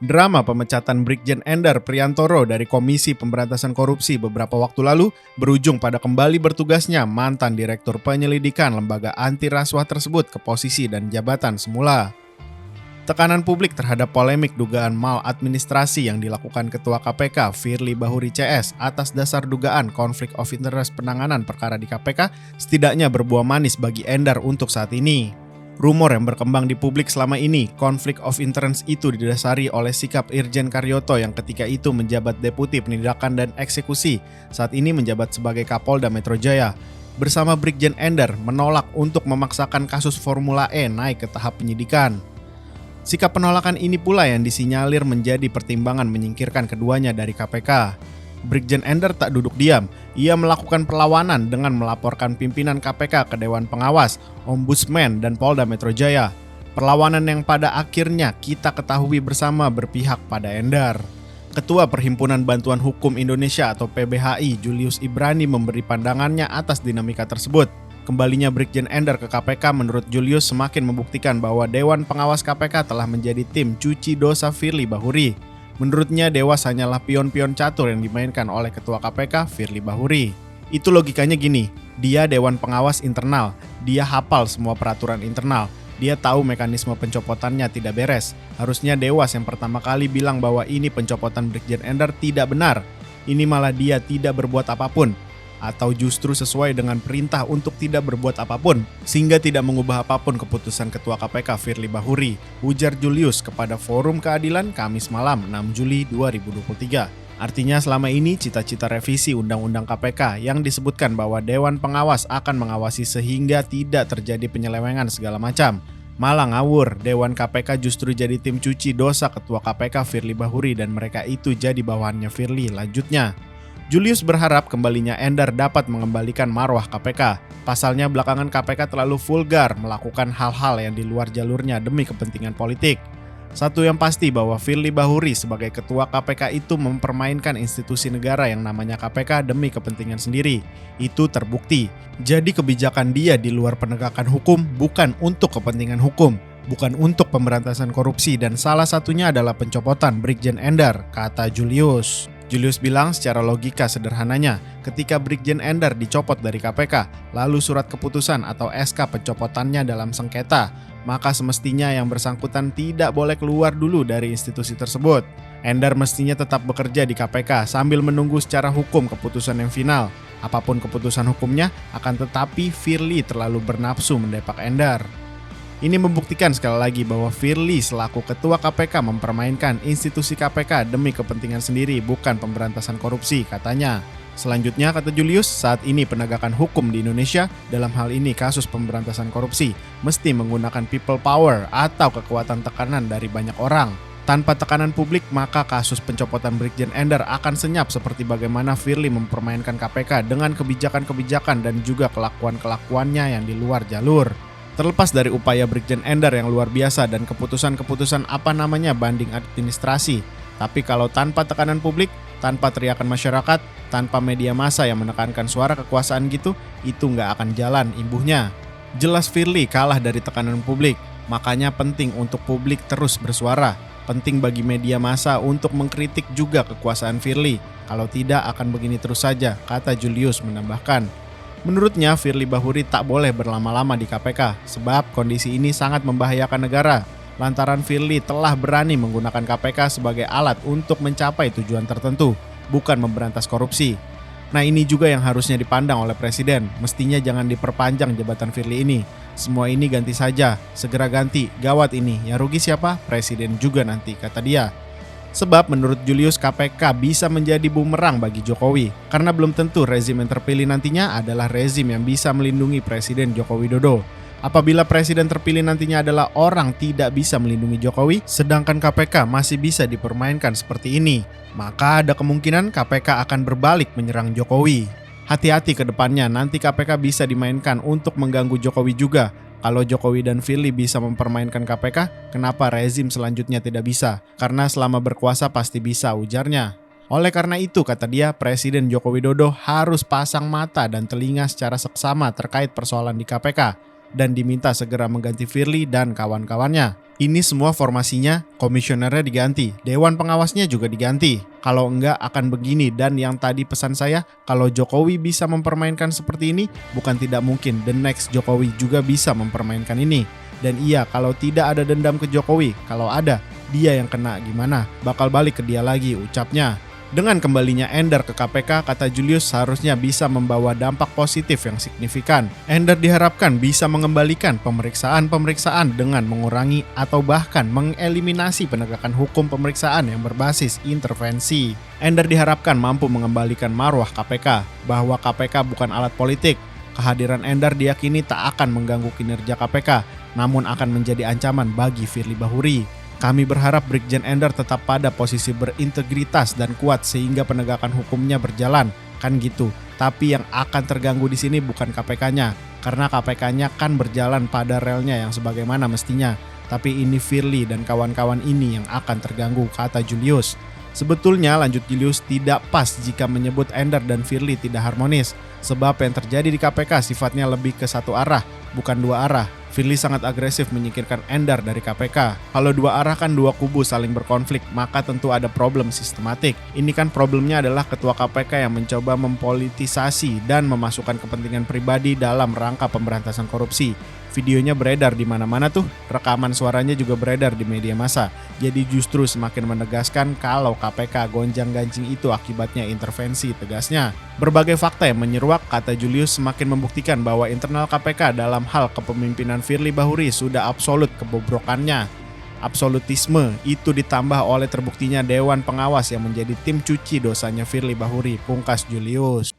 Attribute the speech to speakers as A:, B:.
A: Drama pemecatan Brigjen Endar Priantoro dari Komisi Pemberantasan Korupsi beberapa waktu lalu berujung pada kembali bertugasnya mantan Direktur Penyelidikan Lembaga Anti Rasuah tersebut ke posisi dan jabatan semula. Tekanan publik terhadap polemik dugaan maladministrasi yang dilakukan Ketua KPK Firly Bahuri CS atas dasar dugaan konflik of interest penanganan perkara di KPK setidaknya berbuah manis bagi Endar untuk saat ini. Rumor yang berkembang di publik selama ini, konflik of interest itu didasari oleh sikap Irjen Karyoto yang ketika itu menjabat Deputi Penindakan dan Eksekusi, saat ini menjabat sebagai Kapolda Metro Jaya, bersama Brigjen Endar menolak untuk memaksakan kasus Formula E naik ke tahap penyidikan. Sikap penolakan ini pula yang disinyalir menjadi pertimbangan menyingkirkan keduanya dari KPK. Brigjen Endar tak duduk diam, ia melakukan perlawanan dengan melaporkan pimpinan KPK ke Dewan Pengawas, Ombudsman, dan Polda Metro Jaya. Perlawanan yang pada akhirnya kita ketahui bersama berpihak pada Endar. Ketua Perhimpunan Bantuan Hukum Indonesia atau PBHI, Julius Ibrani memberi pandangannya atas dinamika tersebut. Kembalinya Brigjen Endar ke KPK menurut Julius semakin membuktikan bahwa Dewan Pengawas KPK telah menjadi tim cuci dosa Firly Bahuri. Menurutnya Dewas hanyalah pion-pion catur yang dimainkan oleh Ketua KPK Firly Bahuri. Itu logikanya gini, dia Dewan Pengawas internal, dia hafal semua peraturan internal, dia tahu mekanisme pencopotannya tidak beres. Harusnya Dewas yang pertama kali bilang bahwa ini pencopotan Brigjen Endar tidak benar. Ini malah dia tidak berbuat apapun. Atau justru sesuai dengan perintah untuk tidak berbuat apapun, sehingga tidak mengubah apapun keputusan Ketua KPK Firly Bahuri, ujar Julius kepada Forum Keadilan Kamis malam 6 Juli 2023. Artinya selama ini cita-cita revisi Undang-Undang KPK yang disebutkan bahwa Dewan Pengawas akan mengawasi sehingga tidak terjadi penyelewengan segala macam, malah ngawur. Dewan KPK justru jadi tim cuci dosa Ketua KPK Firly Bahuri dan mereka itu jadi bawahannya Firly, lanjutnya. Julius berharap kembalinya Endar dapat mengembalikan marwah KPK. Pasalnya belakangan KPK terlalu vulgar melakukan hal-hal yang di luar jalurnya demi kepentingan politik. Satu yang pasti bahwa Firly Bahuri sebagai ketua KPK itu mempermainkan institusi negara yang namanya KPK demi kepentingan sendiri. Itu terbukti. Jadi kebijakan dia di luar penegakan hukum bukan untuk kepentingan hukum, bukan untuk pemberantasan korupsi, dan salah satunya adalah pencopotan Brigjen Endar, kata Julius. Julius bilang secara logika sederhananya, ketika Brigjen Endar dicopot dari KPK, lalu surat keputusan atau SK pencopotannya dalam sengketa, maka semestinya yang bersangkutan tidak boleh keluar dulu dari institusi tersebut. Endar mestinya tetap bekerja di KPK sambil menunggu secara hukum keputusan yang final. Apapun keputusan hukumnya, akan tetapi Firly terlalu bernafsu mendepak Endar. Ini membuktikan sekali lagi bahwa Firly selaku ketua KPK mempermainkan institusi KPK demi kepentingan sendiri, bukan pemberantasan korupsi, katanya. Selanjutnya, kata Julius, saat ini penegakan hukum di Indonesia, dalam hal ini kasus pemberantasan korupsi, mesti menggunakan people power atau kekuatan tekanan dari banyak orang. Tanpa tekanan publik, maka kasus pencopotan Brigjen Endar akan senyap seperti bagaimana Firly mempermainkan KPK dengan kebijakan-kebijakan dan juga kelakuan-kelakuannya yang di luar jalur. Terlepas dari upaya Brigjen Endar yang luar biasa dan keputusan-keputusan banding administrasi, tapi kalau tanpa tekanan publik, tanpa teriakan masyarakat, tanpa media massa yang menekankan suara kekuasaan gitu, itu nggak akan jalan imbuhnya. Jelas Firly kalah dari tekanan publik, makanya penting untuk publik terus bersuara. Penting bagi media massa untuk mengkritik juga kekuasaan Firly. Kalau tidak akan begini terus saja, kata Julius menambahkan. Menurutnya, Firly Bahuri tak boleh berlama-lama di KPK, sebab kondisi ini sangat membahayakan negara. Lantaran Firly telah berani menggunakan KPK sebagai alat untuk mencapai tujuan tertentu, bukan memberantas korupsi. Nah, ini juga yang harusnya dipandang oleh Presiden. Mestinya jangan diperpanjang jabatan Firly ini. Semua ini ganti saja, segera ganti, gawat ini. Yang rugi siapa? Presiden juga nanti, kata dia. Sebab menurut Julius KPK bisa menjadi bumerang bagi Jokowi, karena belum tentu rezim yang terpilih nantinya adalah rezim yang bisa melindungi Presiden Joko Widodo. Apabila Presiden terpilih nantinya adalah orang tidak bisa melindungi Jokowi, sedangkan KPK masih bisa dipermainkan seperti ini, maka ada kemungkinan KPK akan berbalik menyerang Jokowi. Hati-hati ke depannya, nanti KPK bisa dimainkan untuk mengganggu Jokowi juga. Kalau Jokowi dan Firly bisa mempermainkan KPK, kenapa rezim selanjutnya tidak bisa? Karena selama berkuasa pasti bisa, ujarnya. Oleh karena itu, kata dia, Presiden Joko Widodo harus pasang mata dan telinga secara seksama terkait persoalan di KPK. dan diminta segera mengganti Firly dan kawan-kawannya. Ini semua formasinya, komisionernya diganti, dewan pengawasnya juga diganti. Kalau enggak akan begini, dan yang tadi pesan saya, kalau Jokowi bisa mempermainkan seperti ini, bukan tidak mungkin the next Jokowi juga bisa mempermainkan ini. Dan iya, kalau tidak ada dendam ke Jokowi, kalau ada, dia yang kena gimana? Bakal balik ke dia lagi, ucapnya. Dengan kembalinya Endar ke KPK, kata Julius, seharusnya bisa membawa dampak positif yang signifikan. Endar diharapkan bisa mengembalikan pemeriksaan-pemeriksaan dengan mengurangi atau bahkan mengeliminasi penegakan hukum pemeriksaan yang berbasis intervensi. Endar diharapkan mampu mengembalikan marwah KPK, bahwa KPK bukan alat politik. Kehadiran Endar diyakini tak akan mengganggu kinerja KPK, namun akan menjadi ancaman bagi Firly Bahuri. Kami berharap Brigjen Endar tetap pada posisi berintegritas dan kuat sehingga penegakan hukumnya berjalan, kan gitu. Tapi yang akan terganggu di sini bukan KPK-nya, karena KPK-nya kan berjalan pada relnya yang sebagaimana mestinya. Tapi ini Firly dan kawan-kawan ini yang akan terganggu, kata Julius. Sebetulnya lanjut Julius, tidak pas jika menyebut Endar dan Firly tidak harmonis, sebab yang terjadi di KPK sifatnya lebih ke satu arah, bukan dua arah. Firly sangat agresif menyingkirkan Endar dari KPK. Kalau dua arah kan dua kubu saling berkonflik, maka tentu ada problem sistematik. Ini kan problemnya adalah ketua KPK yang mencoba mempolitisasi dan memasukkan kepentingan pribadi dalam rangka pemberantasan korupsi. Videonya beredar di mana-mana tuh, rekaman suaranya juga beredar di media massa. Jadi justru semakin menegaskan kalau KPK gonjang-ganjing itu akibatnya intervensi, tegasnya. Berbagai fakta yang menyeruak, kata Julius, semakin membuktikan bahwa internal KPK dalam hal kepemimpinan Firly Bahuri sudah absolut kebobrokannya. Absolutisme itu ditambah oleh terbuktinya Dewan Pengawas yang menjadi tim cuci dosanya Firly Bahuri, pungkas Julius.